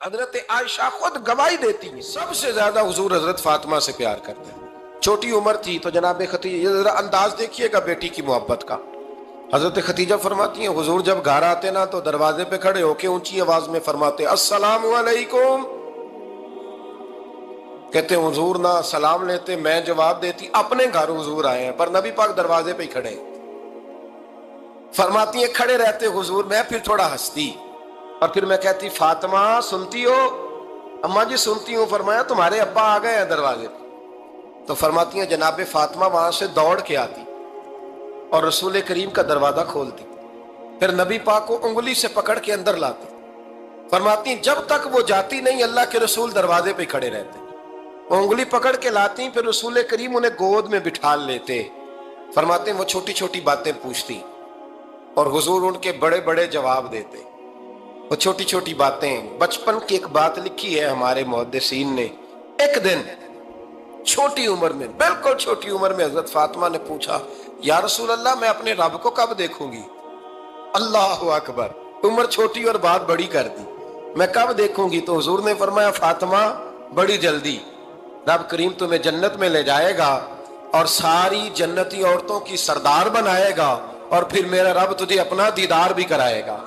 حضرت عائشہ خود گواہی دیتی ہیں سب سے زیادہ حضور حضرت فاطمہ سے پیار کرتے ہیں. چھوٹی عمر تھی تو جناب خدیجہ، ذرا انداز دیکھیے گا بیٹی کی محبت کا. حضرت خدیجہ فرماتی ہیں حضور جب گھر آتے نا تو دروازے پہ کھڑے ہو کے اونچی آواز میں فرماتے السلام علیکم. کہتے حضور نہ سلام لیتے، میں جواب دیتی اپنے گھر حضور آئے ہیں، پر نبی پاک دروازے پہ ہی کھڑے ہیں. فرماتی ہیں کھڑے رہتے حضور، میں پھر تھوڑا ہنستی اور پھر میں کہتی فاطمہ سنتی ہو؟ اماں جی سنتی ہوں. فرمایا تمہارے ابا آ گئے ہیں دروازے پہ. تو فرماتی ہیں جناب فاطمہ وہاں سے دوڑ کے آتی اور رسول کریم کا دروازہ کھولتی، پھر نبی پاک کو انگلی سے پکڑ کے اندر لاتی. فرماتی ہیں جب تک وہ جاتی نہیں اللہ کے رسول دروازے پہ کھڑے رہتے. وہ انگلی پکڑ کے لاتی، پھر رسول کریم انہیں گود میں بٹھا لیتے. فرماتے ہیں وہ چھوٹی چھوٹی باتیں پوچھتی اور حضور ان کے بڑے بڑے جواب دیتے. وہ چھوٹی چھوٹی باتیں، بچپن کی ایک بات لکھی ہے ہمارے محدثین نے. ایک دن چھوٹی عمر میں، بالکل چھوٹی عمر میں حضرت فاطمہ نے پوچھا یا رسول اللہ میں اپنے رب کو کب دیکھوں گی؟ اللہ اکبر، عمر چھوٹی اور بات بڑی کر دی. میں کب دیکھوں گی؟ تو حضور نے فرمایا فاطمہ بڑی جلدی. رب کریم تمہیں جنت میں لے جائے گا اور ساری جنتی عورتوں کی سردار بنائے گا اور پھر میرا رب تجھے اپنا دیدار بھی کرائے گا.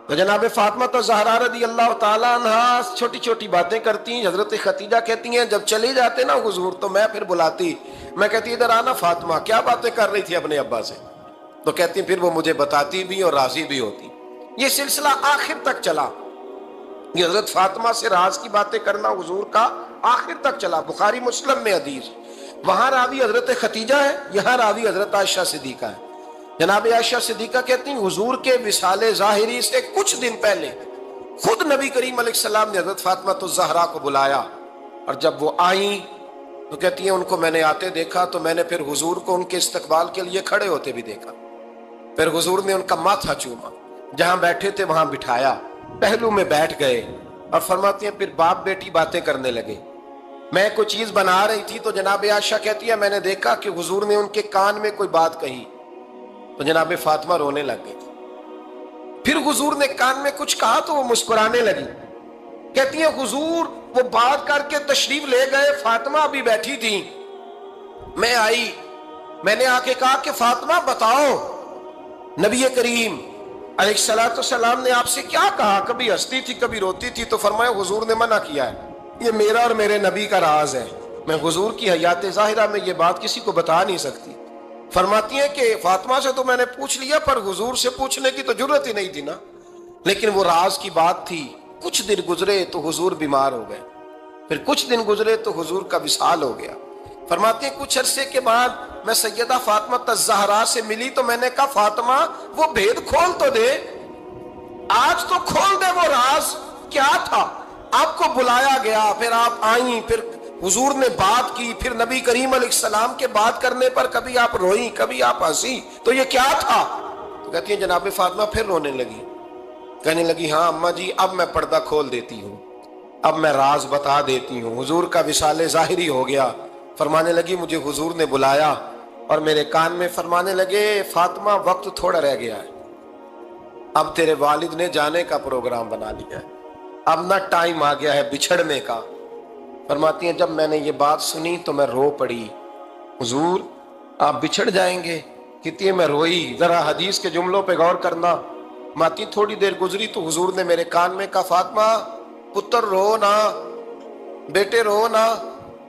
تو جناب فاطمہ تو زہرا رضی اللہ تعالیٰ عنہا چھوٹی چھوٹی باتیں کرتی ہیں. حضرت خدیجہ کہتی ہیں جب چلے جاتے نا حضور تو میں پھر بلاتی، میں کہتی ادھر آنا فاطمہ، کیا باتیں کر رہی تھی اپنے ابا سے؟ تو کہتی پھر وہ مجھے بتاتی بھی اور راضی بھی ہوتی. یہ سلسلہ آخر تک چلا. یہ حضرت فاطمہ سے راز کی باتیں کرنا حضور کا آخر تک چلا. بخاری مسلم میں حدیث، وہاں راوی حضرت خدیجہ ہے، یہاں راوی حضرت عائشہ صدیقہ ہے. جناب عائشہ صدیقہ کہتی ہیں حضور کے وصال ظاہری سے کچھ دن پہلے خود نبی کریم علیہ السلام نے حضرت فاطمہ الزہرا کو بلایا، اور جب وہ آئیں تو کہتی ہیں ان کو میں نے آتے دیکھا تو میں نے پھر حضور کو ان کے استقبال کے لیے کھڑے ہوتے بھی دیکھا. پھر حضور نے ان کا ماتھا چوما، جہاں بیٹھے تھے وہاں بٹھایا، پہلو میں بیٹھ گئے اور فرماتی ہیں پھر باپ بیٹی باتیں کرنے لگے. میں کوئی چیز بنا رہی تھی تو جناب عائشہ کہتی ہے میں نے دیکھا کہ حضور نے ان کے کان میں کوئی بات کہی تو جناب فاطمہ رونے لگ گئی. پھر حضور نے کان میں کچھ کہا تو وہ مسکرانے لگی. کہتی ہیں حضور وہ بات کر کے تشریف لے گئے، فاطمہ ابھی بیٹھی تھی، میں آئی، میں نے آ کے کہا کہ فاطمہ بتاؤ نبی کریم علیہ الصلوۃ والسلام نے آپ سے کیا کہا؟ کبھی ہنستی تھی کبھی روتی تھی. تو فرمایا حضور نے منع کیا ہے، یہ میرا اور میرے نبی کا راز ہے، میں حضور کی حیات ظاہرہ میں یہ بات کسی کو بتا نہیں سکتی. فرماتی ہیں کہ فاطمہ سے تو میں نے پوچھ لیا پر حضور سے پوچھنے کی تو ضرورت ہی نہیں تھی نا، لیکن وہ راز کی بات تھی. کچھ دن گزرے تو حضور بیمار ہو گئے، پھر کچھ دن گزرے تو حضور کا وصال ہو گیا. فرماتے ہیں کچھ عرصے کے بعد میں سیدہ فاطمہ الزہرا سے ملی تو میں نے کہا فاطمہ وہ بھید کھول تو دے، آج تو کھول دے وہ راز کیا تھا. آپ کو بلایا گیا، پھر آپ آئیں، پھر حضور نے بات کی، پھر نبی کریم علیہ السلام کے بات کرنے پر کبھی آپ روئیں کبھی آپ ہنسی، تو یہ کیا تھا؟ تو کہتی ہیں جناب فاطمہ پھر رونے لگی، کہنے لگی ہاں اماں جی اب میں پردہ کھول دیتی ہوں، اب میں راز بتا دیتی ہوں. حضور کا وصال ظاہری ہو گیا. فرمانے لگی مجھے حضور نے بلایا اور میرے کان میں فرمانے لگے فاطمہ وقت تھوڑا رہ گیا ہے، اب تیرے والد نے جانے کا پروگرام بنا لیا ہے، اب نہ ٹائم آ گیا ہے بچھڑنے کا. فرماتی ہیں جب میں نے یہ بات سنی تو میں رو پڑی، حضور آپ بچھڑ جائیں گے؟ کہتی ہے میں روئی. ذرا حدیث کے جملوں پہ غور کرنا. ماتی تھوڑی دیر گزری تو حضور نے میرے کان میں کہا فاطمہ پتر رو نا، بیٹے رو نا،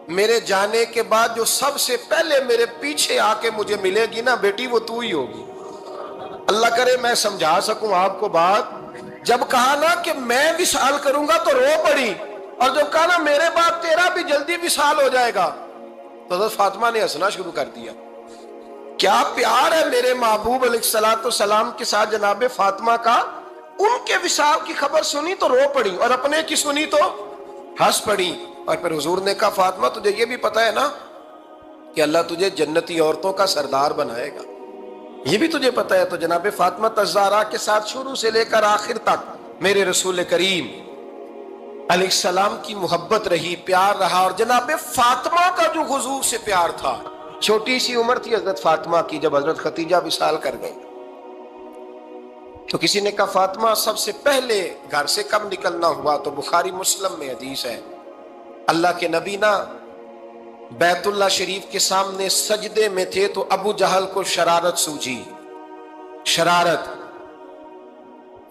میرے جانے کے بعد جو سب سے پہلے میرے پیچھے آ کے مجھے ملے گی نا بیٹی وہ تو ہی ہوگی. اللہ کرے میں سمجھا سکوں آپ کو بات. جب کہا نا کہ میں وصال کروں گا تو رو پڑی، اور جب کہا نا میرے بعد تیرا بھی جلدی وصال ہو جائے گا تو حضرت فاطمہ نے ہنسنا شروع کر دیا. کیا پیار ہے میرے محبوب علیہ الصلوۃ والسلام کے ساتھ جناب فاطمہ کا. ان کے وصال کی خبر سنی تو رو پڑی اور اپنے کی سنی تو ہنس پڑی. اور پھر حضور نے کہا فاطمہ تجھے یہ بھی پتا ہے نا کہ اللہ تجھے جنتی عورتوں کا سردار بنائے گا، یہ بھی تجھے پتا ہے. تو جناب فاطمہ الزہرا کے ساتھ شروع سے لے کر آخر تک میرے رسول کریم علیہ السلام کی محبت رہی، پیار رہا. اور جناب فاطمہ کا جو حضور سے پیار تھا، چھوٹی سی عمر تھی حضرت فاطمہ کی جب حضرت خدیجہ وصال کر گئی. تو کسی نے کہا فاطمہ سب سے پہلے گھر سے کب نکلنا ہوا؟ تو بخاری مسلم میں حدیث ہے، اللہ کے نبی نا بیت اللہ شریف کے سامنے سجدے میں تھے تو ابو جہل کو شرارت سوجی، شرارت۔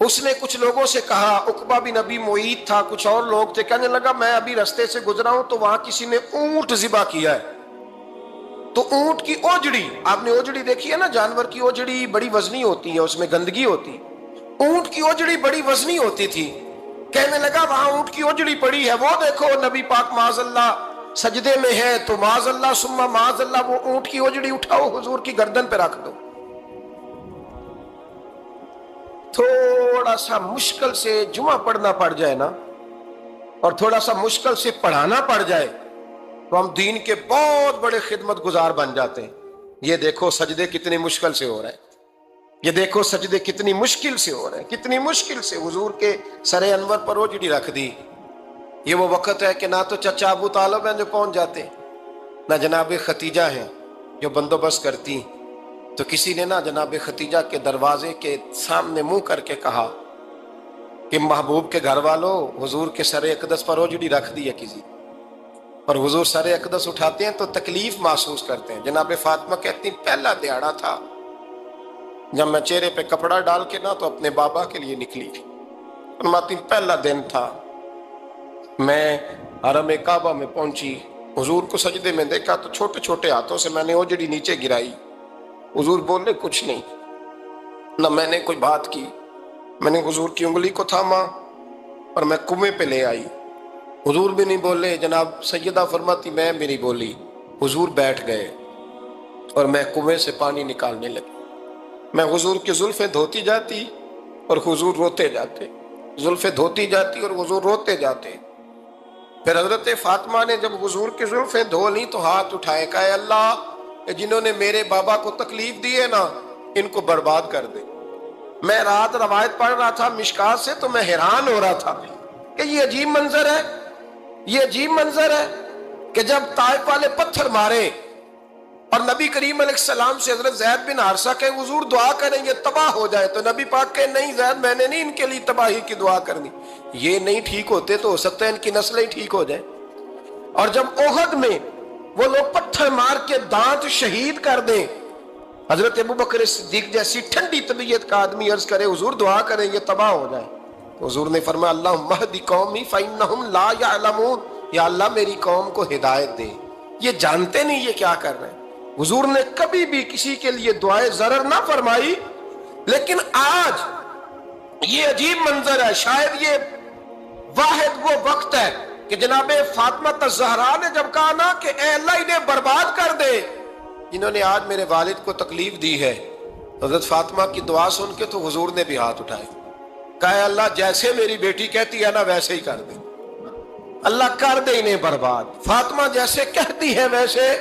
اس نے کچھ لوگوں سے کہا، عقبہ بن ابی معیط تھا، کچھ اور لوگ تھے، کہنے لگا میں ابھی رستے سے گزرا ہوں تو وہاں کسی نے اونٹ ذبح کیا ہے، تو اونٹ کی اوجڑی، آپ نے اوجڑی دیکھی ہے نا، جانور کی اوجڑی بڑی وزنی ہوتی ہے، اس میں گندگی ہوتی، اونٹ کی اوجڑی بڑی وزنی ہوتی تھی، کہنے لگا وہاں اونٹ کی اوجڑی پڑی ہے، وہ دیکھو نبی پاک معاذ اللہ سجدے میں ہے، تو معاذ اللہ ثم معاذ اللہ وہ اونٹ کی اوجڑی اٹھاؤ حضور کی گردن پہ رکھ دو۔ تھوڑا سا مشکل سے جمعہ پڑھنا پڑ جائے نا، اور تھوڑا سا مشکل سے پڑھانا پڑ جائے تو ہم دین کے بہت بڑے خدمت گزار بن جاتے ہیں۔ یہ دیکھو سجدے کتنی مشکل سے ہو رہے ہیں، یہ دیکھو سجدے کتنی مشکل سے ہو رہے ہیں، کتنی مشکل سے حضور کے سر انور پر اوجڑی رکھ دی۔ یہ وہ وقت ہے کہ نہ تو چچا ابو طالب ہیں جو پہنچ جاتے، نہ جناب ختیجہ ہیں جو بندوبست کرتی، تو کسی نے نہ جناب ختیجہ کے دروازے کے سامنے منہ کر کے کہا کہ محبوب کے گھر والوں حضور کے سر اقدس پر اوجڑی رکھ دی ہے کسی، اور حضور سر اقدس اٹھاتے ہیں تو تکلیف محسوس کرتے ہیں۔ جناب فاطمہ کہتی پہلا دیہڑا تھا جب میں چہرے پہ کپڑا ڈال کے نہ تو اپنے بابا کے لیے نکلی، فرماتی پہلا دن تھا، میں حرم کعبہ میں پہنچی، حضور کو سجدے میں دیکھا تو چھوٹے چھوٹے ہاتھوں سے میں نے اوجڑی نیچے گرائی، حضور بولے کچھ نہیں، نہ میں نے کوئی بات کی، میں نے حضور کی انگلی کو تھاما اور میں کنویں پہ لے آئی، حضور بھی نہیں بولے، جناب سیدہ فرماتی میں بھی نہیں بولی، حضور بیٹھ گئے اور میں کنویں سے پانی نکالنے لگی، میں حضور کی زلفیں دھوتی جاتی اور حضور روتے جاتے، زلفیں دھوتی جاتی اور حضور روتے جاتے۔ پھر حضرت فاطمہ نے جب حضور کی زلفیں دھو لی تو ہاتھ اٹھائے، کہا اے اللہ جنہوں نے میرے بابا کو تکلیف دی ہے نا ان کو برباد کر دے۔ میں رات روایت پڑھ رہا تھا مشکات سے تو میں حیران ہو رہا تھا کہ یہ عجیب منظر ہے، یہ عجیب منظر ہے کہ جب طائف والے پتھر مارے اور نبی کریم علیہ السلام سے حضرت زید بن حارثہ کہ حضور دعا کریں یہ تباہ ہو جائے، تو نبی پاک کہ نہیں زید میں نے نہیں ان کے لیے تباہی کی دعا کرنی، یہ نہیں ٹھیک ہوتے تو ہو سکتا ہے ان کی نسلیں ٹھیک ہو جائے۔ اور جب احد میں وہ لوگ پتھر مار کے دانت شہید کر دیں، حضرت ابوبکر صدیق جیسی ٹھنڈی طبیعت کا آدمی عرض کرے حضور دعا کریں یہ تباہ ہو جائے، تو حضور نے فرمایا اللہم اہد قومی فإنہم لا یعلمون، یا اللہ میری قوم کو ہدایت دے، یہ جانتے نہیں یہ کیا کر رہے ہیں۔ حضور نے کبھی بھی کسی کے لیے دعائے ضرر نہ فرمائی، لیکن آج یہ عجیب منظر ہے، شاید یہ واحد وہ وقت ہے کہ جناب فاطمہ الزہرا نے جب کہا نا کہ اے اللہ انہیں برباد کر دے جنہوں نے آج میرے والد کو تکلیف دی ہے، حضرت فاطمہ کی دعا سن کے تو حضور نے بھی ہاتھ اٹھائے، کہا اے اللہ جیسے میری بیٹی کہتی ہے نا ویسے ہی کر دے، اللہ کر دے انہیں برباد، فاطمہ جیسے کہتی ہے ویسے،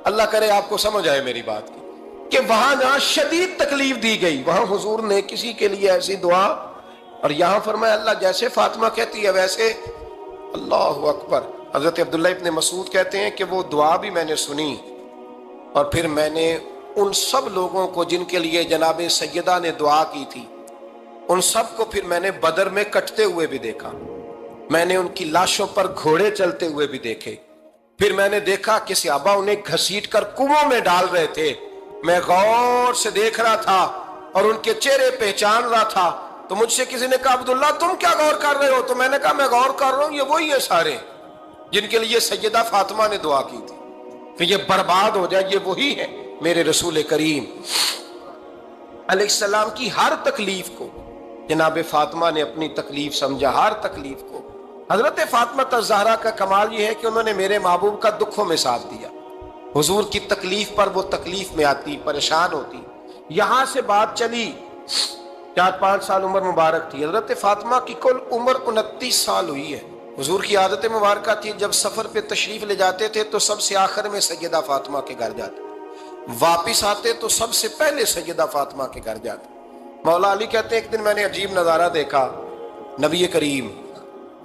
اللہ کرے آپ کو سمجھ آئے میری بات کی کہ وہاں جہاں شدید تکلیف دی گئی وہاں حضور نے کسی کے لیے ایسی دعا، اور یہاں فرمایا اللہ جیسے فاطمہ کہتی ہے ویسے، اللہ اکبر۔ حضرت عبداللہ ابن مسعود کہتے ہیں کہ وہ دعا بھی میں نے سنی، اور پھر میں نے ان سب لوگوں کو جن کے لیے جناب سیدہ نے دعا کی تھی ان سب کو پھر میں نے بدر میں کٹتے ہوئے بھی دیکھا، میں نے ان کی لاشوں پر گھوڑے چلتے ہوئے بھی دیکھے، پھر میں نے دیکھا کہ صحابہ انہیں گھسیٹ کر کنووں میں ڈال رہے تھے، میں غور سے دیکھ رہا تھا اور ان کے چہرے پہچان رہا تھا، تو مجھ سے کسی نے کہا عبداللہ تم کیا غور کر رہے ہو؟ تو میں نے کہا میں غور کر رہا ہوں یہ وہی ہیں سارے جن کے لیے سیدہ فاطمہ نے دعا کی تھی کہ یہ برباد ہو جائے، یہ وہی ہے میرے رسول کریم علیہ السلام کی ہر تکلیف کو جناب فاطمہ نے اپنی تکلیف سمجھا، ہر تکلیف کو۔ حضرت فاطمہ الزہرا کا کمال یہ ہے کہ انہوں نے میرے محبوب کا دکھوں میں ساتھ دیا، حضور کی تکلیف پر وہ تکلیف میں آتی، پریشان ہوتی۔ یہاں سے بات چلی 4-5 سال عمر مبارک تھی، حضرت فاطمہ کی کل عمر 29 سال ہوئی ہے۔ حضور کی عادت مبارکہ تھی جب سفر پہ تشریف لے جاتے تھے تو سب سے آخر میں سیدہ فاطمہ کے گھر جاتے، واپس آتے تو سب سے پہلے سیدہ فاطمہ کے گھر جاتے۔ مولا علی کہتے ہیں ایک دن میں نے عجیب نظارہ دیکھا، نبی کریم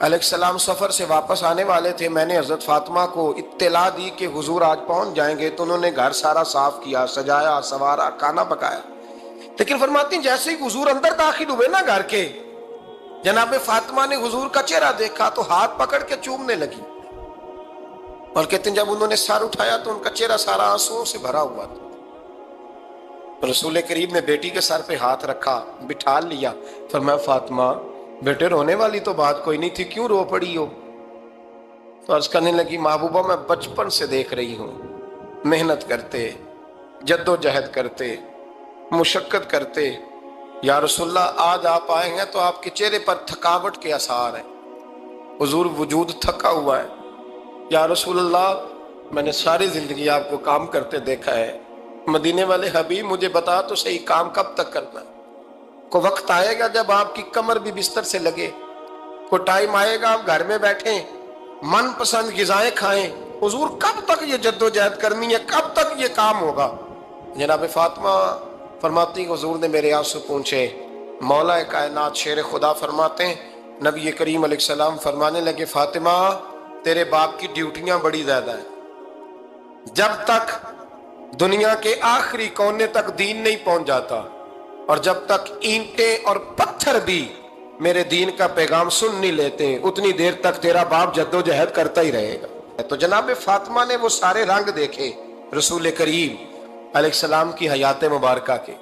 علیہ السلام سفر سے واپس آنے والے تھے، میں نے حضرت فاطمہ کو اطلاع دی کہ حضور آج پہنچ جائیں گے، تو انہوں نے گھر سارا صاف کیا، سجایا، سنوارا، کھانا پکایا۔ لیکن فرماتی ہیں جیسے ہی حضور اندر داخل ہوئے نا گھر کے، جناب فاطمہ نے حضور کا چہرہ دیکھا تو ہاتھ پکڑ کے چومنے لگی، اور کہتے ہیں جب انہوں نے سر اٹھایا تو ان کا چہرہ سارا آنسوؤں سے بھرا ہوا تھا۔ رسول کریم نے بیٹی کے سر پہ ہاتھ رکھا، بٹھا لیا، فرمایا فاطمہ بیٹے رونے والی تو بات کوئی نہیں تھی، کیوں رو پڑی ہو؟ تو عرض کرنے لگی محبوبہ میں بچپن سے دیکھ رہی ہوں، محنت کرتے، جد و جہد کرتے، مشقت کرتے، یا رسول اللہ آج آپ آئے ہیں تو آپ کے چہرے پر تھکاوٹ کے آثار ہیں، حضور وجود تھکا ہوا ہے۔ یا رسول اللہ میں نے ساری زندگی آپ کو کام کرتے دیکھا ہے، مدینے والے حبیب مجھے بتا تو صحیح کام کب تک کرنا ہے؟ کو وقت آئے گا جب آپ کی کمر بھی بستر سے لگے، کو ٹائم آئے گا آپ گھر میں بیٹھیں من پسند غذائیں کھائیں، حضور کب تک یہ جد و جہد کرنی ہے، کب تک یہ کام ہوگا؟ جناب فاطمہ فرماتی حضور نے میرے آنسو پونچھے۔ مولا کائنات شیر خدا فرماتے ہیں نبی کریم علیہ السلام فرمانے لگے فاطمہ تیرے باپ کی ڈیوٹیاں بڑی زیادہ ہیں، جب تک دنیا کے آخری کونے تک دین نہیں پہنچ جاتا اور جب تک اینٹیں اور پتھر بھی میرے دین کا پیغام سن نہیں لیتے اتنی دیر تک تیرا باپ جد و جہد کرتا ہی رہے گا۔ تو جناب فاطمہ نے وہ سارے رنگ دیکھے رسول کریم علیہ السلام کی حیات مبارکہ کے،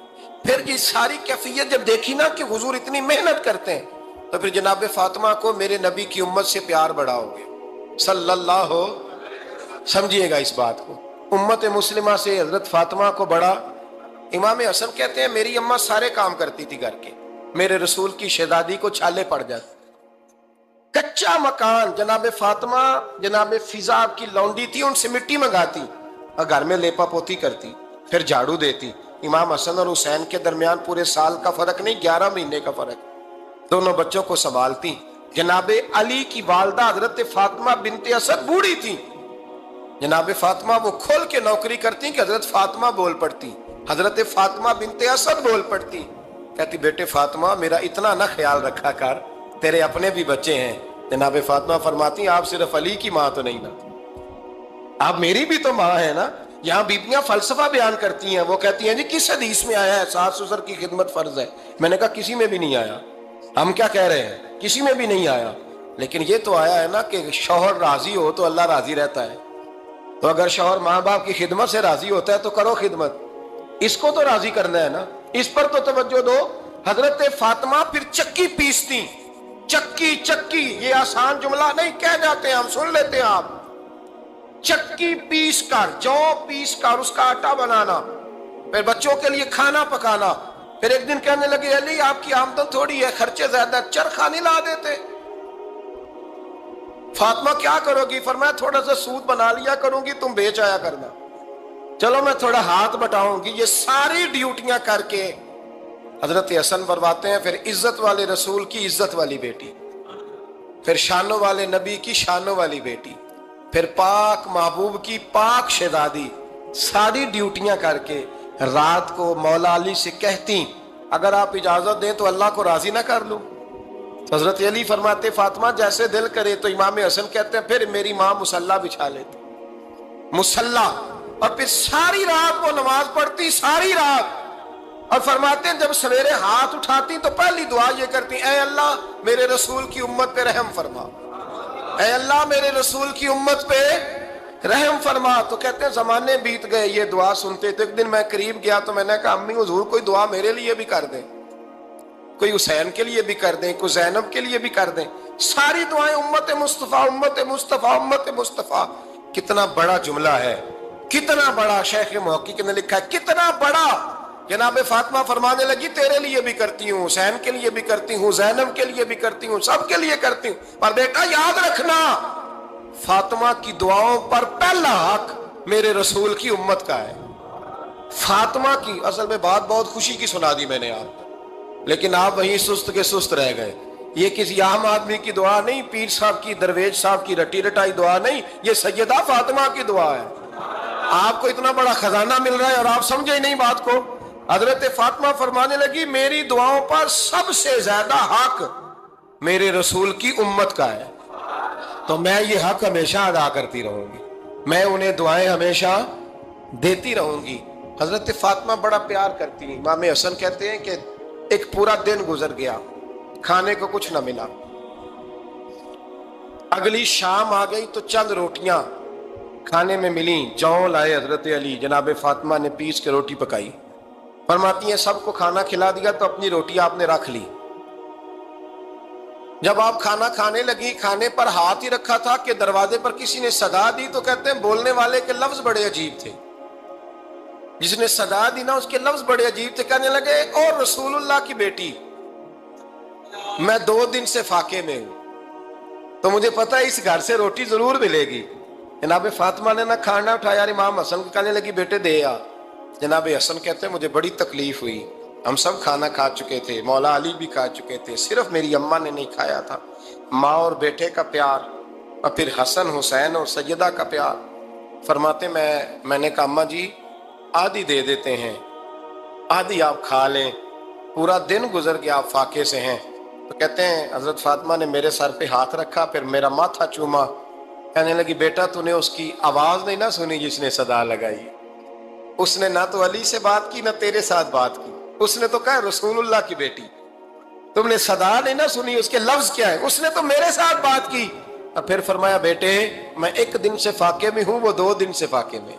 پھر یہ ساری کیفیت جب دیکھی نا کہ حضور اتنی محنت کرتے ہیں تو پھر جناب فاطمہ کو میرے نبی کی امت سے پیار بڑھا ہو گیا صلی اللہ ہو۔ سمجھیے گا اس بات کو، امت مسلمہ سے حضرت فاطمہ کو بڑا۔ امام حسن کہتے ہیں میری اماں سارے کام کرتی تھی گھر کے، میرے رسول کی شہزادی کو چھالے پڑ جاتے، کچا مکان جناب فاطمہ جناب فضا کی لونڈی تھی ان سے مٹی منگاتی اور گھر میں لیپا پوتی کرتی، پھر جھاڑو دیتی۔ امام حسن اور حسین کے درمیان پورے سال کا فرق نہیں، 11 مہینے کا فرق، دونوں بچوں کو سنبھالتی۔ جناب علی کی والدہ حضرت فاطمہ بنت اسد بوڑھی تھی، جناب فاطمہ وہ کھول کے نوکری کرتی کہ حضرت فاطمہ بول پڑتی، حضرت فاطمہ بنت اسد بول پڑتی، کہتی بیٹے فاطمہ میرا اتنا نہ خیال رکھا کر، تیرے اپنے بھی بچے ہیں۔ جناب فاطمہ فرماتی آپ صرف علی کی ماں تو نہیں نا، آپ میری بھی تو ماں ہے نا۔ یہاں بیبیاں فلسفہ بیان کرتی ہیں، وہ کہتی ہیں جی کس حدیث میں آیا ہے ساس سسر کی خدمت فرض ہے؟ میں نے کہا کسی میں بھی نہیں آیا۔ ہم کیا کہہ رہے ہیں؟ کسی میں بھی نہیں آیا، لیکن یہ تو آیا ہے نا کہ شوہر راضی ہو تو اللہ راضی رہتا ہے، تو اگر شوہر ماں باپ کی خدمت سے راضی ہوتا ہے تو کرو خدمت، اس کو تو راضی کرنا ہے نا، اس پر تو توجہ دو۔ حضرت فاطمہ پھر چکی پیستی، چکی چکی یہ آسان جملہ نہیں کہہ جاتے ہیں ہم، سن لیتے ہیں آپ، چکی پیس کر جو پیس کر اس کا آٹا بنانا، پھر بچوں کے لیے کھانا پکانا۔ پھر ایک دن کہنے لگے علی آپ کی آمدن تھوڑی ہے، خرچے زیادہ، چرخہ نہیں لا دیتے؟ فاطمہ کیا کرو گی؟ فرمایا تھوڑا سا سود بنا لیا کروں گی، تم بیچ آیا کرنا، چلو میں تھوڑا ہاتھ بٹاؤں گی۔ یہ ساری ڈیوٹیاں کر کے حضرت حسن فرماتے ہیں پھر عزت والے رسول کی عزت والی بیٹی، پھر شانوں والے نبی کی شانوں والی بیٹی، پھر پاک محبوب کی پاک شہزادی، ساری ڈیوٹیاں کر کے رات کو مولا علی سے کہتی اگر آپ اجازت دیں تو اللہ کو راضی نہ کر لوں؟ تو حضرت علی فرماتے فاطمہ جیسے دل کرے۔ تو امام حسن کہتے ہیں پھر میری ماں مصلی بچھا لیتی، مصلی، اور پھر ساری رات وہ نماز پڑھتی، ساری رات، اور فرماتے ہیں جب سویرے ہاتھ اٹھاتی تو پہلی دعا یہ کرتی اے اللہ میرے رسول کی امت پہ رحم فرما، اے اللہ میرے رسول کی امت پہ رحم فرما۔ تو کہتے ہیں زمانے بیت گئے یہ دعا سنتے تو ایک دن میں قریب گیا تو میں نے کہا امی حضور کوئی دعا میرے لیے بھی کر دیں، کوئی حسین کے لیے بھی کر دیں، کوئی زینب کے لیے بھی کر دیں۔ ساری دعائیں امت مصطفیٰ امت مصطفیٰ امت مصطفیٰ۔ کتنا بڑا جملہ ہے، کتنا بڑا، شیخ محقق نے لکھا ہے کتنا بڑا۔ جناب فاطمہ فرمانے لگی تیرے لیے بھی کرتی ہوں، حسین کے لیے بھی کرتی ہوں، زینب کے لیے بھی کرتی ہوں، سب کے لیے کرتی ہوں، پر بیٹا یاد رکھنا فاطمہ کی دعاؤں پر پہلا حق میرے رسول کی امت کا ہے۔ فاطمہ کی اصل میں بات بہت خوشی کی سنا دی میں نے آپ، لیکن آپ وہیں سست کے سست رہ گئے۔ یہ کسی عام آدمی کی دعا نہیں، پیر صاحب کی، درویش صاحب کی رٹی رٹائی دعا نہیں، یہ سیدہ فاطمہ کی دعا ہے۔ آپ کو اتنا بڑا خزانہ مل رہا ہے اور آپ سمجھے ہی نہیں بات کو۔ حضرت فاطمہ فرمانے لگی میری دعاؤں پر سب سے زیادہ حق میرے رسول کی امت کا ہے، تو میں یہ حق ہمیشہ ادا کرتی رہوں گی، میں انہیں دعائیں ہمیشہ دیتی رہوں گی۔ حضرت فاطمہ بڑا پیار کرتی ہیں. امام حسن کہتے ہیں کہ ایک پورا دن گزر گیا, کھانے کو کچھ نہ ملا. اگلی شام آ گئی تو چند روٹیاں کھانے میں ملیں. جوں لائے حضرت علی, جناب فاطمہ نے پیس کے روٹی پکائی. فرماتی ہیں سب کو کھانا کھلا دیا تو اپنی روٹی آپ نے رکھ لی. جب آپ کھانا کھانے لگی, کھانے پر ہاتھ ہی رکھا تھا کہ دروازے پر کسی نے صدا دی. تو کہتے ہیں بولنے والے کے لفظ بڑے عجیب تھے. جس نے صدا دی نا اس کے لفظ بڑے عجیب تھے. کہنے لگے اور رسول اللہ کی بیٹی, میں 2 دن سے فاقے میں ہوں, تو مجھے پتا ہے اس گھر سے روٹی ضرور ملے گی. جناب فاطمہ نے نہ کھانا اٹھایا. امام حسن کو کہنے لگی بیٹے دے آ. جناب حسن کہتے ہیں مجھے بڑی تکلیف ہوئی. ہم سب کھانا کھا چکے تھے, مولا علی بھی کھا چکے تھے, صرف میری اماں نے نہیں کھایا تھا. ماں اور بیٹے کا پیار, اور پھر حسن حسین اور سیدہ کا پیار. فرماتے میں نے کہا اماں جی آدھی دے دیتے ہیں, آدھی آپ کھا لیں, پورا دن گزر گیا آپ فاقے سے ہیں. تو کہتے ہیں حضرت فاطمہ نے میرے سر پہ ہاتھ رکھا, پھر میرا ماتھا چوما. کہنے لگی بیٹا تو نے اس کی آواز نہیں نہ سنی جس نے صدا لگائی. اس نے نہ تو علی سے بات کی نہ تیرے ساتھ بات کی, اس نے تو کہا رسول اللہ کی بیٹی. تم نے صدا نہیں نہ سنی, اس کے لفظ کیا ہے, اس نے تو میرے ساتھ بات کی. اور پھر فرمایا بیٹے میں 1 دن سے فاقے میں ہوں, وہ 2 دن سے فاقے میں.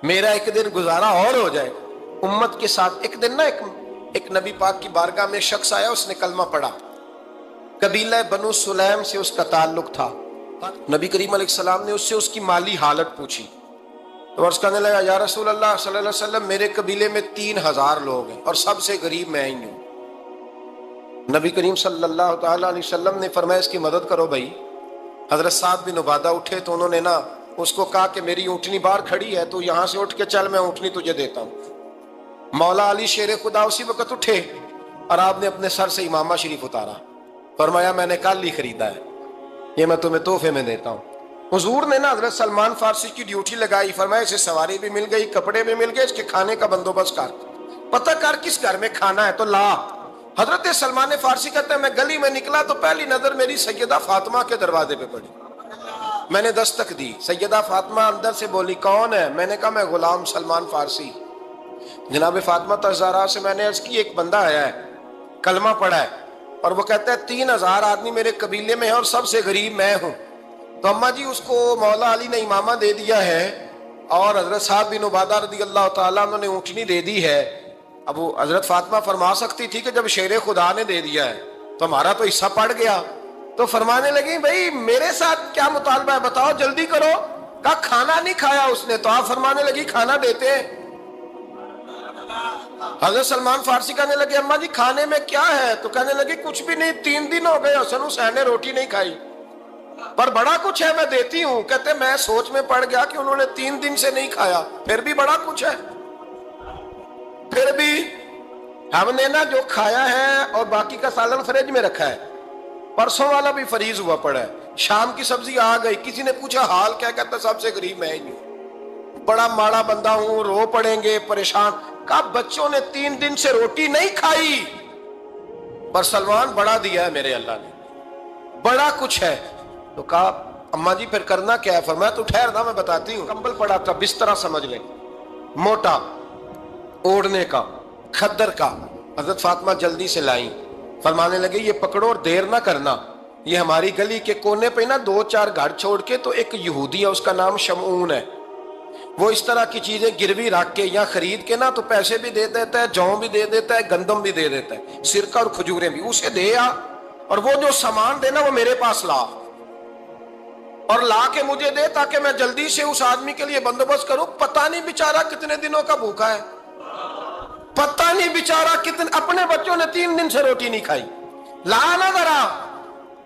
میرا 1 دن گزارا اور ہو جائے امت کے ساتھ. ایک دن نا ایک نبی پاک کی بارگاہ میں شخص آیا, اس نے کلمہ پڑھا. قبیلہ بنو سلیم سے اس کا تعلق تھا. نبی کریم علیہ السلام نے اس سے اس کی مالی حالت پوچھی. تو عرض کرنے لگا یا رسول اللہ صلی اللہ علیہ وسلم میرے قبیلے میں 3000 لوگ ہیں اور سب سے غریب میں ہی ہوں. نبی کریم صلی اللہ تعالیٰ علیہ وسلم نے فرمایا اس کی مدد کرو بھائی. حضرت سعد بن عبادہ اٹھے تو انہوں نے نا اس کو کہا کہ میری اونٹنی باہر کھڑی ہے, تو یہاں سے اٹھ کے چل, میں اونٹنی تجھے دیتا ہوں. مولا علی شیر خدا اسی وقت اٹھے اور آپ نے اپنے سر سے امامہ شریف اتارا. فرمایا میں نے کل ہی خریدا ہے, یہ میں تمہیں تحفے میں دیتا ہوں. حضور نے نا حضرت سلمان فارسی کی ڈیوٹی لگائی. فرمایا اسے سواری بھی مل گئی, کپڑے بھی مل گئے, اس کے کھانے کا بندوبست کر, پتہ کر کس گھر میں کھانا ہے تو لا. حضرت سلمان فارسی کہتے ہیں میں گلی میں نکلا تو پہلی نظر میری سیدہ فاطمہ کے دروازے پہ پڑی. میں نے دستک دی, سیدہ فاطمہ اندر سے بولی کون ہے؟ میں نے کہا میں غلام سلمان فارسی. جناب فاطمہ تزارہ سے میں نے عرض کی ایک بندہ آیا ہے, کلمہ پڑھا ہے, اور وہ کہتا ہے 3000 آدمی میرے قبیلے میں ہے اور سب سے غریب میں ہوں. تو اماں جی اس کو مولا علی نے امامہ دے دیا ہے اور حضرت سعد بن عبادہ رضی اللہ تعالیٰ عنہ نے اونٹنی دے دی ہے. اب وہ حضرت فاطمہ فرما سکتی تھی کہ جب شیر خدا نے دے دیا ہے تو ہمارا تو حصہ پڑ گیا. تو فرمانے لگی بھائی میرے ساتھ کیا مطالبہ ہے بتاؤ, جلدی کرو. کہا کھانا نہیں کھایا اس نے. تو آپ فرمانے لگی کھانا دیتے ہیں. حضرت سلمان فارسی کہنے لگے اماں جی کھانے میں کیا ہے؟ تو کہنے لگی کچھ بھی نہیں, 3 دن ہو گئے حسن حسین نے روٹی نہیں کھائی, پر بڑا کچھ ہے میں دیتی ہوں. کہتے میں سوچ میں پڑ گیا کہ انہوں نے 3 دن سے نہیں کھایا, پھر بھی بڑا کچھ ہے. پھر بھی ہم نے نا جو کھایا ہے اور باقی کا سالن فریج میں رکھا ہے, پرسوں والا بھی فریز ہوا پڑا ہے, شام کی سبزی آ گئی. کسی نے پوچھا حال کیا؟ کہتا سب سے غریب میں ہی ہوں, بڑا ماڑا بندہ ہوں, رو پڑیں گے, پریشان. کہا بچوں نے 3 دن سے روٹی نہیں کھائی, پر سلمان بڑا دیا ہے میرے اللہ نے, بڑا کچھ ہے. تو کہا اماں جی پھر کرنا کیا ہے؟ فرمایا تو ٹھہر نا میں بتاتی ہوں. کمبل پڑا تھا, بسترا سمجھ لیں, موٹا اوڑھنے کا, کھدر کا. حضرت فاطمہ جلدی سے لائیں. فرمانے لگے یہ پکڑو اور دیر نہ کرنا. یہ ہماری گلی کے کونے پہ نا 2-4 گھر چھوڑ کے تو ایک یہودی ہے, اس کا نام شمعون ہے. وہ اس طرح کی چیزیں گروی رکھ کے یا خرید کے نا تو پیسے بھی دے دیتا ہے, جوں بھی دے دیتا ہے, گندم بھی دے دیتا ہے, سرکہ اور کھجوریں بھی. اسے دے آ, اور وہ جو سامان دینا وہ میرے پاس لا, اور لا کے مجھے دے تاکہ میں جلدی سے اس آدمی کے لیے بندوبست کروں. پتہ نہیں بیچارہ کتنے دنوں کا بھوکا ہے, پتہ نہیں بیچارہ کتنے, اپنے بچوں نے 3 دن سے روٹی نہیں کھائی. لا نہ ذرا.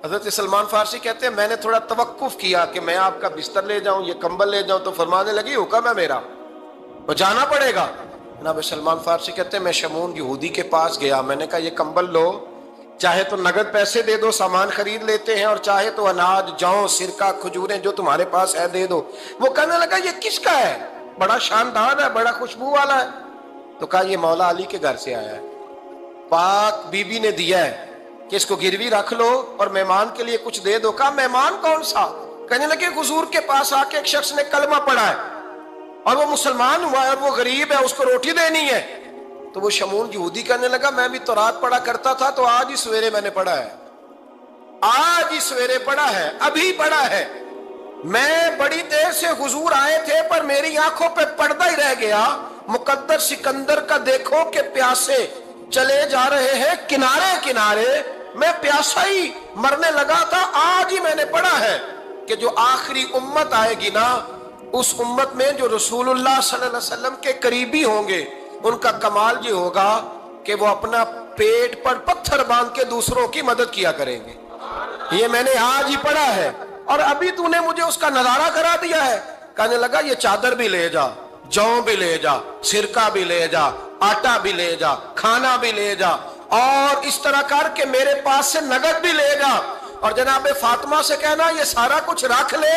حضرت سلمان فارسی کہتے ہیں میں نے تھوڑا توقف کیا کہ میں آپ کا بستر لے جاؤں, یہ کمبل لے جاؤں. تو فرمانے لگی حکم ہے میرا, تو جانا پڑے گا. جناب سلمان فارسی کہتے ہیں میں شمعون یہودی کے پاس گیا. میں نے کہا یہ کمبل لو, چاہے تو نگد پیسے دے دو, سامان خرید لیتے ہیں, اور چاہے تو اناج, جوں, سرکہ, کھجوریں جو تمہارے پاس ہے دے دو. وہ کہنے لگا یہ کس کا ہے؟ بڑا شاندار ہے, بڑا خوشبو والا ہے. تو کہا یہ مولا علی کے گھر سے آیا ہے, پاک بی بی نے دیا ہے کہ اس کو گروی رکھ لو اور مہمان کے لیے کچھ دے دو. کہا مہمان کون سا؟ کہنے لگے حضور کے پاس آ کے ایک شخص نے کلمہ پڑھا ہے, اور وہ مسلمان ہوا ہے اور وہ غریب ہے، اس کو روٹی دینی ہے۔ تو وہ شمون یہودی کہنے لگا میں بھی تورات پڑھا کرتا تھا، تو آج ہی سویرے میں نے پڑھا ہے، آج ہی سویرے پڑھا ہے، ابھی پڑھا ہے، میں بڑی دیر سے حضور آئے تھے پر میری آنکھوں پہ پردہ ہی رہ گیا، مقدر سکندر کا دیکھو کہ پیاسے چلے جا رہے ہیں کنارے کنارے، میں پیاسا ہی مرنے لگا تھا، آج ہی میں نے پڑھا ہے کہ جو آخری امت آئے گی نا، اس امت میں جو رسول اللہ صلی اللہ علیہ وسلم کے قریبی ہوں گے، ان کا کمال یہ ہوگا کہ وہ اپنا پیٹ پر پتھر باندھ کے دوسروں کی مدد کیا کریں گے۔ یہ میں نے آج ہی پڑھا ہے اور ابھی تو نے مجھے اس کا نظارہ کرا دیا ہے۔ کہنے لگا یہ چادر بھی لے جا، جو بھی لے جا، سرکہ بھی لے جا، آٹا بھی لے جا، کھانا بھی لے جا، اور اس طرح کر کے میرے پاس سے نگد بھی لے جا، اور جناب فاطمہ سے کہنا یہ سارا کچھ رکھ لے،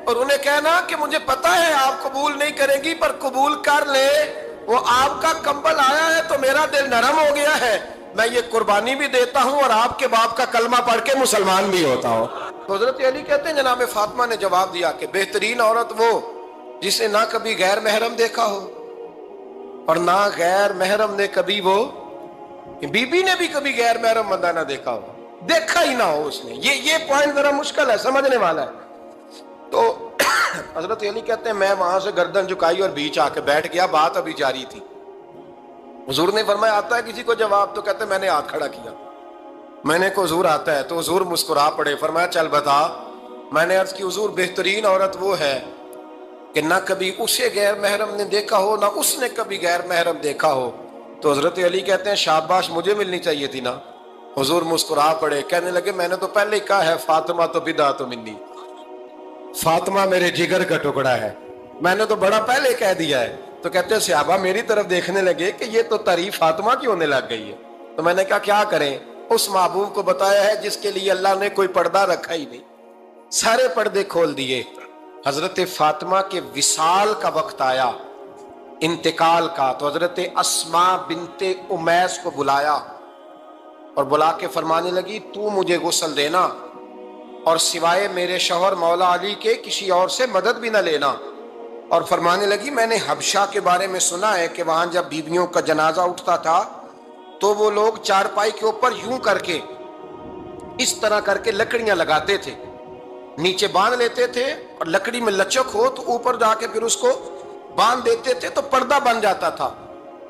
اور انہیں کہنا کہ مجھے پتا ہے آپ قبول نہیں کریں گی پر قبول کر لے، وہ آپ کا کمبل آیا ہے تو میرا دل نرم ہو گیا ہے، میں یہ قربانی بھی دیتا ہوں اور آپ کے باپ کا کلمہ پڑھ کے مسلمان بھی ہوتا ہوں۔ تو حضرت علی کہتے ہیں جناب فاطمہ نے جواب دیا کہ بہترین عورت وہ جسے نہ کبھی غیر محرم دیکھا ہو اور نہ غیر محرم نے کبھی وہ بی بی نے بھی کبھی غیر محرم بندہ نہ دیکھا ہو، دیکھا ہی نہ ہو اس نے۔ یہ پوائنٹ ذرا مشکل ہے، سمجھنے والا ہے۔ تو حضرت علی کہتے ہیں میں وہاں سے گردن جھکائی اور بیچ آ کے بیٹھ گیا، بات ابھی جاری تھی۔ حضور نے فرمایا آتا ہے کسی کو جواب؟ تو کہتے ہیں میں نے ہاتھ کھڑا کیا، میں نے کو حضور آتا ہے، تو حضور مسکرا پڑے، فرمایا چل بتا۔ میں نے عرض کی حضور بہترین عورت وہ ہے کہ نہ کبھی اسے غیر محرم نے دیکھا ہو نہ اس نے کبھی غیر محرم دیکھا ہو۔ تو حضرت علی کہتے ہیں شاباش، مجھے ملنی چاہیے تھی نا۔ حضور مسکرا پڑے، کہنے لگے میں نے تو پہلے ہی کہا ہے فاطمہ تو بدعت منی، فاطمہ میرے جگر کا ٹکڑا ہے، میں نے تو بڑا پہلے کہہ دیا ہے۔ تو کہتے ہیں صحابہ میری طرف دیکھنے لگے کہ یہ تو تعریف فاطمہ کی ہونے لگ گئی ہے۔ تو میں نے کہا کیا کریں، اس محبوب کو بتایا ہے جس کے لیے اللہ نے کوئی پردہ رکھا ہی نہیں، سارے پردے کھول دیے۔ حضرت فاطمہ کے وصال کا وقت آیا، انتقال کا، تو حضرت اسماء بنت امیس کو بلایا اور بلا کے فرمانے لگی تو مجھے غسل دینا اور سوائے میرے شوہر مولا علی کے کسی اور سے مدد بھی نہ لینا، اور فرمانے لگی میں نے حبشہ کے بارے میں سنا ہے کہ وہاں جب بیویوں کا جنازہ اٹھتا تھا تو وہ لوگ چارپائی کے اوپر یوں کر کے اس طرح کر کے لکڑیاں لگاتے تھے، نیچے باندھ لیتے تھے اور لکڑی میں لچک ہو تو اوپر جا کے پھر اس کو باندھ دیتے تھے تو پردہ بن جاتا تھا۔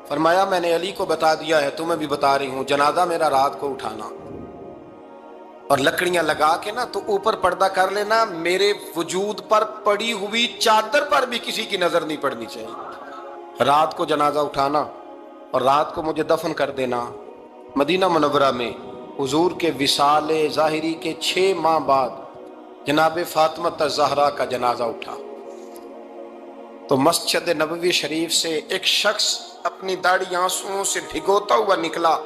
فرمایا میں نے علی کو بتا دیا ہے، تمہیں بھی بتا رہی ہوں، جنازہ میرا رات کو اٹھانا اور لکڑیاں لگا کے نا تو اوپر پردہ کر لینا، میرے وجود پر پڑی ہوئی چادر پر بھی کسی کی نظر نہیں پڑنی چاہیے، رات کو جنازہ اٹھانا اور رات کو مجھے دفن کر دینا۔ مدینہ منورہ میں حضور کے وصال ظاہری کے 6 ماہ بعد جناب فاطمہ الزہرا کا جنازہ اٹھا، تو مسجد نبوی شریف سے ایک شخص اپنی داڑھی آنسوؤں سے بھگوتا ہوا نکلا۔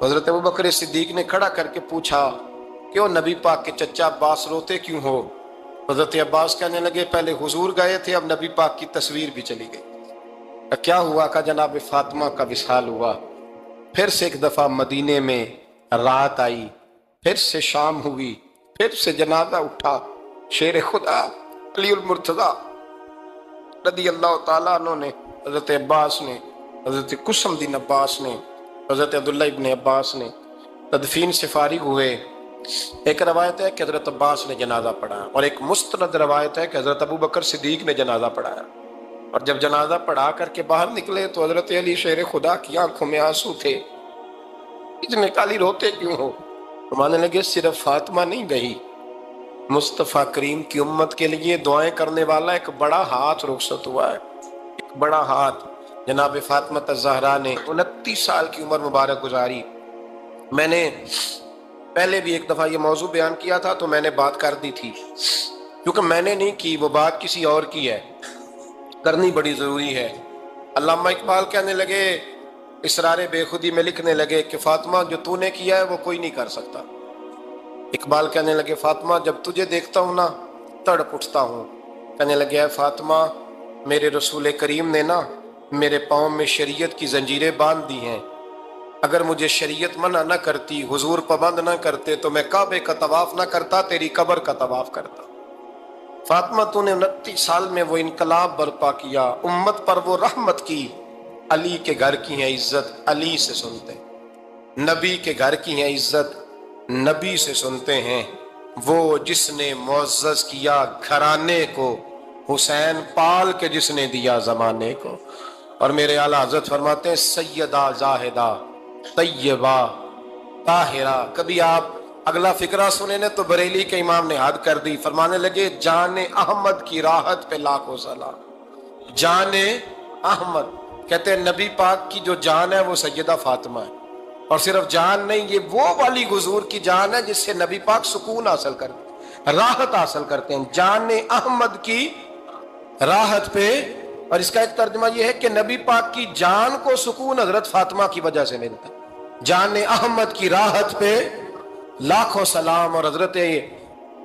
حضرت ابوبکر صدیق نے کھڑا کر کے پوچھا کیوں نبی پاک کے چچا عباس روتے کیوں ہو؟ حضرت عباس کہنے لگے پہلے حضور گئے تھے، اب نبی پاک کی تصویر بھی چلی گئی۔ کیا ہوا؟ کہ جناب فاطمہ کا وصال ہوا، پھر سے ایک دفعہ مدینے میں رات آئی، پھر سے شام ہوئی، پھر سے جنازہ اٹھا۔ شیر خدا علی المرتضیٰ رضی اللہ تعالیٰ عنہ نے، حضرت عباس نے، حضرت قسم دین عباس نے، حضرت عبداللہ ابن عباس نے تدفین سے فارغ ہوئے۔ ایک روایت ہے کہ حضرت عباس نے جنازہ پڑھایا اور ایک مستند روایت ہے کہ حضرت ابوبکر صدیق نے جنازہ پڑھایا، اور جب جنازہ پڑھا کر کے باہر نکلے تو حضرت علی شیر خدا کی آنکھوں میں آنسو تھے۔ اتنے کالی روتے کیوں ہو؟ فرمانے لگے صرف فاطمہ نہیں گئی، مصطفیٰ کریم کی امت کے لیے دعائیں کرنے والا ایک بڑا ہاتھ رخصت ہوا ہے، ایک بڑا ہاتھ۔ جناب فاطمہ الزہرا نے 29 سال کی عمر مبارک گزاری۔ میں نے پہلے بھی ایک دفعہ یہ موضوع بیان کیا تھا تو میں نے بات کر دی تھی، کیونکہ میں نے نہیں کی، وہ بات کسی اور کی ہے، کرنی بڑی ضروری ہے۔ علامہ اقبال کہنے لگے، اسرار بے خودی میں لکھنے لگے کہ فاطمہ جو تو نے کیا ہے وہ کوئی نہیں کر سکتا۔ اقبال کہنے لگے فاطمہ جب تجھے دیکھتا ہوں نا تڑپ اٹھتا ہوں۔ کہنے لگے اے فاطمہ میرے رسول کریم نے نا میرے پاؤں میں شریعت کی زنجیریں باندھ دی ہیں، اگر مجھے شریعت منع نہ کرتی، حضور پابند نہ کرتے تو میں کعبے کا طواف نہ کرتا، تیری قبر کا طواف کرتا۔ فاطمہ تو نے 29 سال میں وہ انقلاب برپا کیا، امت پر وہ رحمت کی۔ علی کے گھر کی ہیں عزت، علی سے سنتے ہیں۔ نبی کے گھر کی ہیں عزت، نبی سے سنتے ہیں۔ وہ جس نے معزز کیا گھرانے کو، حسین پال کے جس نے دیا زمانے کو۔ اور میرے اعلیٰ حضرت فرماتے ہیں سیدہ زاہدہ طیبہ طاہرہ۔ کبھی آپ اگلا فقرہ سنے نے تو بریلی کے امام نے حد کر دی، فرمانے لگے جان احمد کی راحت پہ لاکھوں سلام۔ جان احمد کہتے ہیں نبی پاک کی جو جان ہے وہ سیدہ فاطمہ ہے، اور صرف جان نہیں، یہ وہ والی حضور کی جان ہے جس سے نبی پاک سکون حاصل کرتے ہیں، راحت حاصل کرتے ہیں۔ جان احمد کی راحت پہ، اور اس کا ایک ترجمہ یہ ہے کہ نبی پاک کی جان کو سکون حضرت فاطمہ کی وجہ سے ملتا ہے۔ جان احمد کی راحت پہ لاکھوں سلام۔ اور حضرت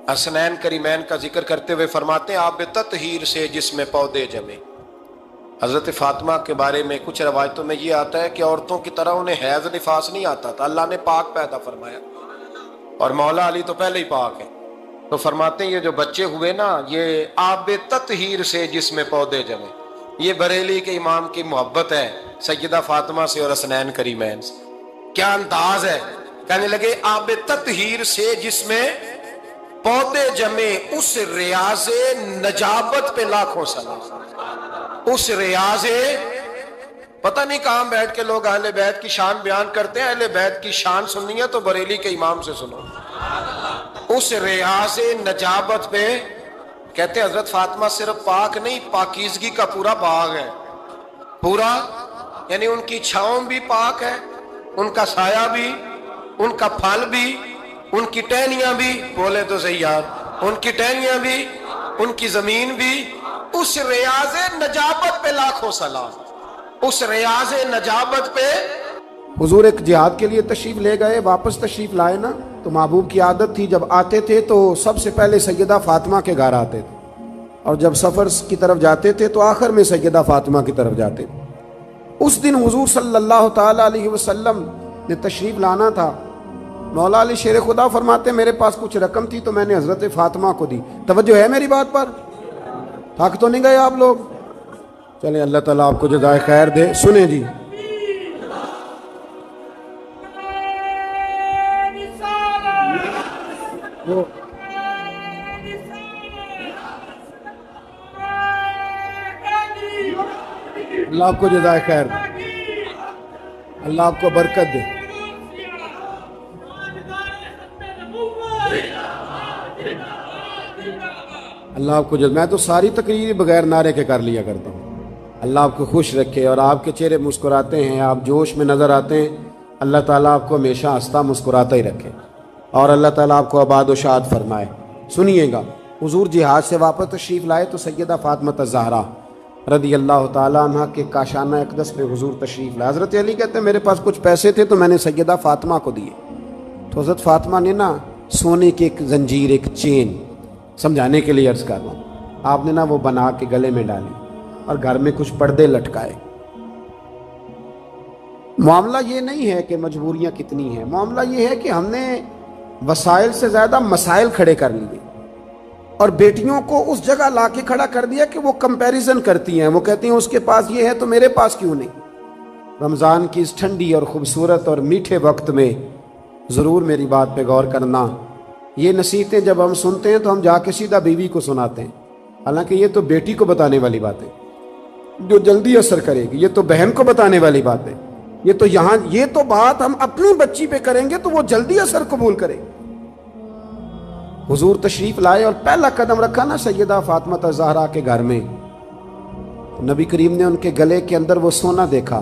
حسنین کریمین کا ذکر کرتے ہوئے فرماتے ہیں آب تطہیر سے جس میں پودے جمے۔ حضرت فاطمہ کے بارے میں کچھ روایتوں میں یہ آتا ہے کہ عورتوں کی طرح انہیں حیض نفاس نہیں آتا تھا، اللہ نے پاک پیدا فرمایا، اور مولا علی تو پہلے ہی پاک ہے۔ تو فرماتے ہیں یہ جو بچے ہوئے نا، یہ آب تطہیر سے جس میں پودے جمے۔ یہ بریلی کے امام کی محبت ہے سیدہ فاطمہ سے اور حسنین کریمین سے۔ کیا انداز ہے، کہنے لگے آب تطہیر سے جس میں پودے جمے، اس ریاض نجابت پہ لاکھوں سلام۔ اس ریاض، پتہ نہیں کہاں بیٹھ کے لوگ اہل بیت کی شان بیان کرتے ہیں، اہل بیت کی شان سننی ہے تو بریلی کے امام سے سنو۔ اس ریاض نجابت پہ کہتے ہیں حضرت فاطمہ صرف پاک نہیں، پاکیزگی کا پورا باغ ہے، پورا، یعنی ان کی چھاؤں بھی پاک ہے، ان کا سایہ بھی، ان کا پھل بھی، ان کی ٹہنیاں بھی، بولے تو صحیح یار، ان کی ٹہنیاں بھی، ان کی زمین بھی۔ اس ریاض نجابت پہ لاکھوں سلام، اس ریاض نجابت پہ۔ حضور ایک جہاد کے لیے تشریف لے گئے، واپس تشریف لائے نا، تو محبوب کی عادت تھی جب آتے تھے تو سب سے پہلے سیدہ فاطمہ کے گھر آتے تھے، اور جب سفر کی طرف جاتے تھے تو آخر میں سیدہ فاطمہ کی طرف جاتے تھے۔ اس دن حضور صلی اللہ تعالیٰ علیہ وسلم نے تشریف لانا تھا۔ مولا علی شیر خدا فرماتے میرے پاس کچھ رقم تھی تو میں نے حضرت فاطمہ کو دی۔ توجہ ہے میری بات پر؟ تھک تو نہیں گئے آپ لوگ؟ چلیں اللہ تعالیٰ آپ کو جزائے خیر دے۔ سنیں جی، اللہ آپ کو جزائے خیر دے، اللہ آپ کو برکت دے۔ اللہ آپ کو میں تو ساری تقریر بغیر نعرے کے کر لیا کرتا ہوں۔ اللہ آپ کو خوش رکھے، اور آپ کے چہرے مسکراتے ہیں، آپ جوش میں نظر آتے ہیں۔ اللہ تعالیٰ آپ کو ہمیشہ ہنستا مسکراتا ہی رکھے، اور اللہ تعالیٰ آپ کو آباد و شاد فرمائے۔ سنیے گا، حضور جہاد سے واپس تشریف لائے تو سیدہ فاطمہ الزہرا رضی اللہ تعالیٰ عنہ کے کاشانہ اقدس میں حضور تشریف لائے۔ حضرت علی کہتے ہیں میرے پاس کچھ پیسے تھے تو میں نے سیدہ فاطمہ کو دیے، تو حضرت فاطمہ نے نا سونے کی ایک زنجیر، ایک چین، سمجھانے کے لیے عرض کر رہا ہوں، آپ نے نا وہ بنا کے گلے میں ڈالی اور گھر میں کچھ پردے لٹکائے۔ معاملہ یہ نہیں ہے کہ مجبوریاں کتنی ہیں، معاملہ یہ ہے کہ ہم نے وسائل سے زیادہ مسائل کھڑے کر لیے، اور بیٹیوں کو اس جگہ لا کے کھڑا کر دیا کہ وہ کمپیریزن کرتی ہیں، وہ کہتی ہیں اس کے پاس یہ ہے تو میرے پاس کیوں نہیں۔ رمضان کی اس ٹھنڈی اور خوبصورت اور میٹھے وقت میں ضرور میری بات پہ غور کرنا۔ یہ نصیحتیں جب ہم سنتے ہیں تو ہم جا کے سیدھا بیوی کو سناتے ہیں، حالانکہ یہ تو بیٹی کو بتانے والی بات ہے جو جلدی اثر کرے گی، یہ تو بہن کو بتانے والی بات ہے، یہ تو بات ہم اپنی بچی پہ کریں گے تو وہ جلدی اثر قبول کرے۔ حضور تشریف لائے اور پہلا قدم رکھا نا سیدہ فاطمہ الزہرا کے گھر میں، نبی کریم نے ان کے گلے کے اندر وہ سونا دیکھا۔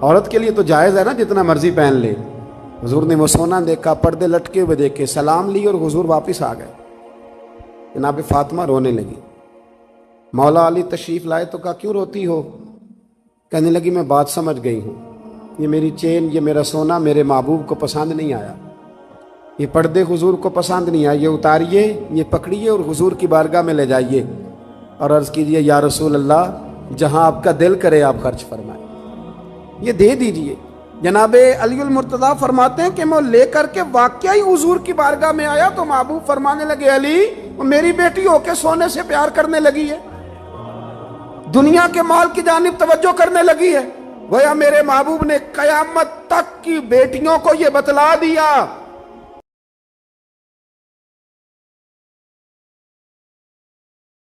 عورت کے لیے تو جائز ہے نا جتنا مرضی پہن لے، حضور نے وہ سونا دیکھا، پردے لٹکے ہوئے دیکھے، سلام لی اور حضور واپس آ گئے۔ جناب فاطمہ رونے لگی۔ مولا علی تشریف لائے تو کہا کیوں روتی ہو؟ کہنے لگی میں بات سمجھ گئی ہوں، یہ میری چین، یہ میرا سونا میرے محبوب کو پسند نہیں آیا، یہ پردے حضور کو پسند نہیں آئے، یہ اتاریے، یہ پکڑیے اور حضور کی بارگاہ میں لے جائیے اور عرض کیجئے یا رسول اللہ جہاں آپ کا دل کرے آپ خرچ فرمائیں، یہ دے دیجئے۔ جناب علی المرتضیٰ فرماتے ہیں کہ میں لے کر کے واقعی حضور کی بارگاہ میں آیا تو محبوب فرمانے لگے علی وہ میری بیٹی ہو کے سونے سے پیار کرنے لگی ہے، دنیا کے مال کی جانب توجہ کرنے لگی ہے۔ گویا میرے محبوب نے قیامت تک کی بیٹیوں کو یہ بتلا دیا